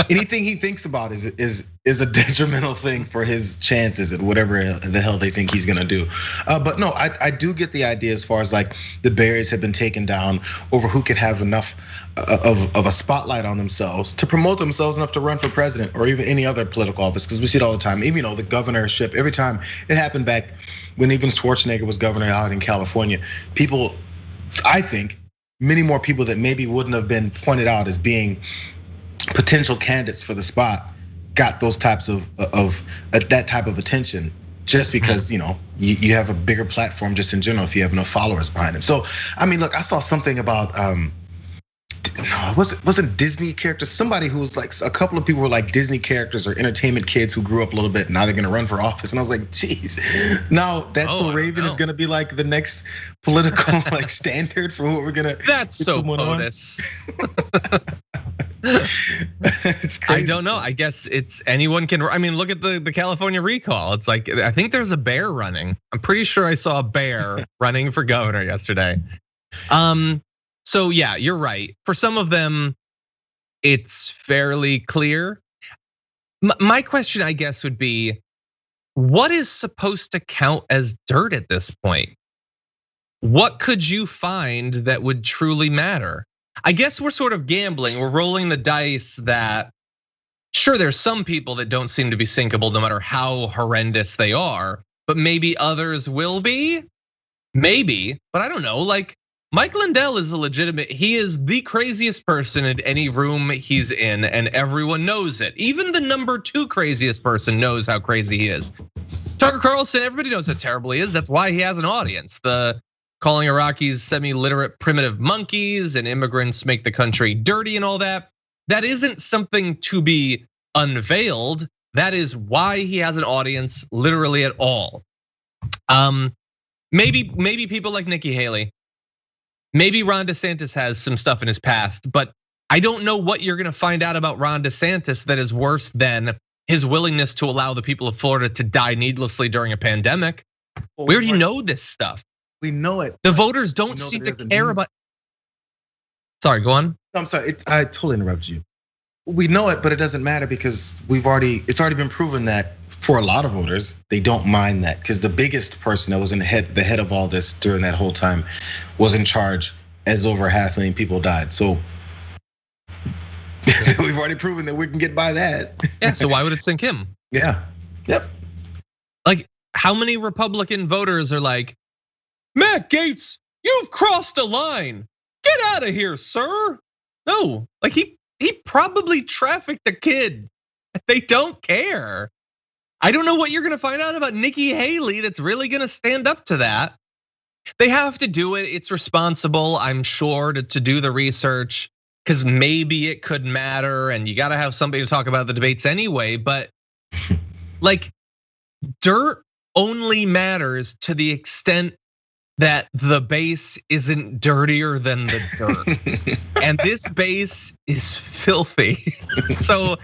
Anything he thinks about is a detrimental thing for his chances at whatever the hell they think he's gonna do. But no, I do get the idea as far as like the barriers have been taken down over who could have enough of a spotlight on themselves to promote themselves enough to run for president or even any other political office. Because we see it all the time. Even the governorship, every time it happened back when even Schwarzenegger was governor out in California, people, I think, many more people that maybe wouldn't have been pointed out as being potential candidates for the spot got those types of that type of attention just because you have a bigger platform just in general if you have enough followers behind him. So I mean, look, I saw something about wasn't Disney characters, somebody who was like, a couple of people were like Disney characters or entertainment kids who grew up a little bit, now they're gonna run for office. And I was like, geez, now That's So Raven is gonna be like the next political like standard for what we're gonna. That's so POTUS. It's crazy. I don't know. I guess it's anyone can. I mean, look at the California recall. It's like, I think there's a bear running. I'm pretty sure I saw a bear running for governor yesterday. So yeah, you're right. For some of them, it's fairly clear. My question, I guess, would be, what is supposed to count as dirt at this point? What could you find that would truly matter? I guess we're sort of gambling. We're rolling the dice that, sure, there's some people that don't seem to be sinkable no matter how horrendous they are, but maybe others will be. Maybe, but I don't know. Like, Mike Lindell is he is the craziest person in any room he's in, and everyone knows it. Even the number 2 craziest person knows how crazy he is. Tucker Carlson, everybody knows how terrible he is. That's why he has an audience. The calling Iraqis semi-literate primitive monkeys and immigrants make the country dirty and all that. That isn't something to be unveiled. That is why he has an audience literally at all. Maybe people like Nikki Haley. Maybe Ron DeSantis has some stuff in his past, but I don't know what you're gonna find out about Ron DeSantis that is worse than his willingness to allow the people of Florida to die needlessly during a pandemic. We already know this stuff. We know it. The voters don't seem to care about. Sorry, go on. I'm sorry, I totally interrupted you. We know it, but it doesn't matter because it's already been proven that for a lot of voters, they don't mind that, because the biggest person that was the head of all this during that whole time was in charge as over 500,000 people died. So we've already proven that we can get by that. Yeah, so why would it sink him? Yeah, yep. Like, how many Republican voters are like, Matt Gaetz, you've crossed a line. Get out of here, sir. No, like he probably trafficked a kid. They don't care. I don't know what you're gonna find out about Nikki Haley that's really gonna stand up to that. They have to do it. It's responsible, I'm sure, to do the research, because maybe it could matter, and you gotta have somebody to talk about the debates anyway. But like, dirt only matters to the extent that the base isn't dirtier than the dirt. And this base is filthy. So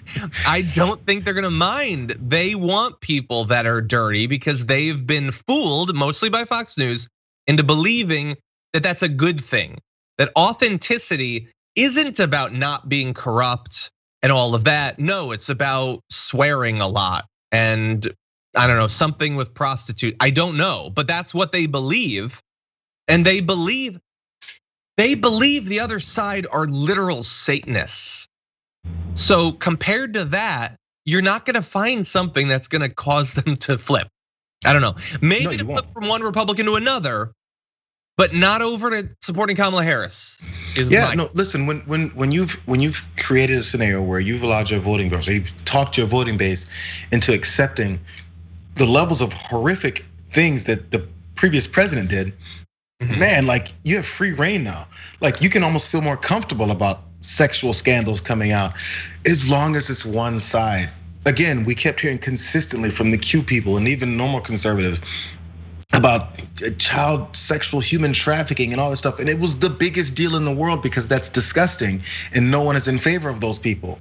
I don't think they're gonna mind. They want people that are dirty because they've been fooled, mostly by Fox News, into believing that that's a good thing. That authenticity isn't about not being corrupt and all of that. No, it's about swearing a lot and I don't know, something with prostitute. I don't know, but that's what they believe. And they believe the other side are literal Satanists. So compared to that, you're not gonna find something that's gonna cause them to flip. I don't know, maybe to flip from one Republican to another, but not over to supporting Kamala Harris. Listen, when you've created a scenario where you've allowed your voting base, or you've talked your voting base into accepting the levels of horrific things that the previous president did, man, like you have free reign now. Like you can almost feel more comfortable about sexual scandals coming out as long as it's one side. Again, we kept hearing consistently from the Q people and even normal conservatives about child sexual human trafficking and all this stuff. And it was the biggest deal in the world because that's disgusting and no one is in favor of those people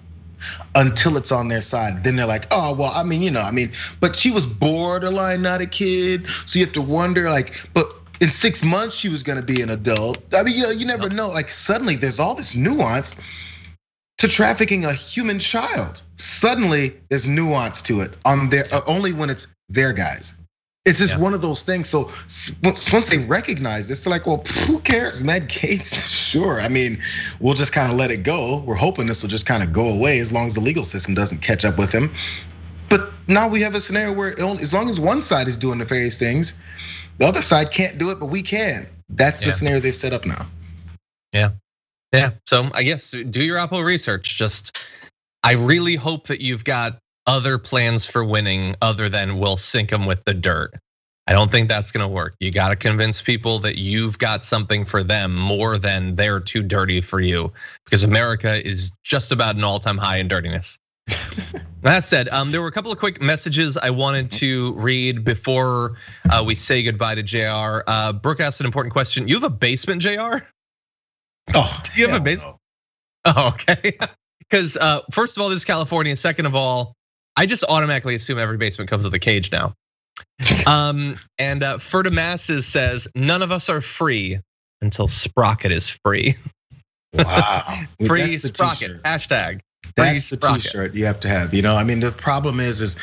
until it's on their side. Then they're like, oh, well, I mean, but she was borderline not a kid. So you have to wonder like, but in 6 months she was gonna be an adult. I mean, you never know. Like suddenly there's all this nuance to trafficking a human child. Suddenly there's nuance to it on their, only when it's their guys. It's just one of those things. So once they recognize this, they're like, well, who cares? Matt Gaetz, sure. I mean, we'll just kind of let it go. We're hoping this will just kind of go away as long as the legal system doesn't catch up with him. But now we have a scenario where as long as one side is doing nefarious things, the other side can't do it, but we can. That's the scenario they've set up now. Yeah, so I guess do your Oppo research. Just, I really hope that you've got other plans for winning other than we'll sink them with the dirt. I don't think that's gonna work. You gotta convince people that you've got something for them more than they're too dirty for you, because America is just about an all-time high in dirtiness. That said, there were a couple of quick messages I wanted to read before we say goodbye to Jayar. Brooke asked an important question. You have a basement, Jayar? Oh, do you have a basement? No. Oh, okay. Because first of all, this is California. Second of all, I just automatically assume every basement comes with a cage now. And Ferda Masses says, none of us are free until Sprocket is free. Wow. Free Sprocket, hashtag. That's the t-shirt you have to have. I mean, the problem is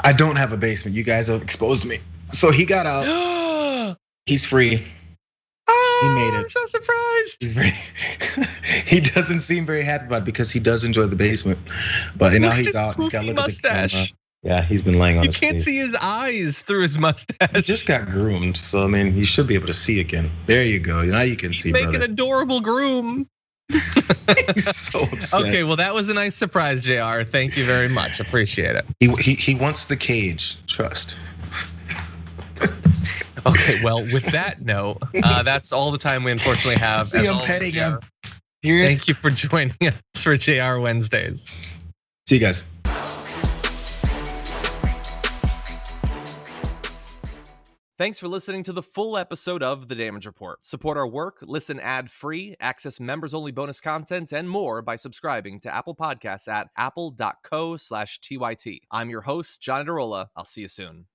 I don't have a basement. You guys have exposed me. So he got out, he's free. He made it. I'm so surprised. He doesn't seem very happy about it because he does enjoy the basement. But now he's out. He's got a mustache. Yeah, he's been laying on his face. You can't see his eyes through his mustache. He just got groomed, so I mean, you should be able to see again. There you go. Now you can see. Make an adorable groom. He's so upset. Okay, well that was a nice surprise, Jayar. Thank you very much. Appreciate it. He wants the cage. Trust. Okay, well, with that note, that's all the time we unfortunately have. See, I'm petting him. Thank you for joining us for JR Wednesdays. See you guys. Thanks for listening to the full episode of The Damage Report. Support our work, listen ad-free, access members-only bonus content, and more by subscribing to Apple Podcasts at apple.co/TYT. I'm your host, John Adarola. I'll see you soon.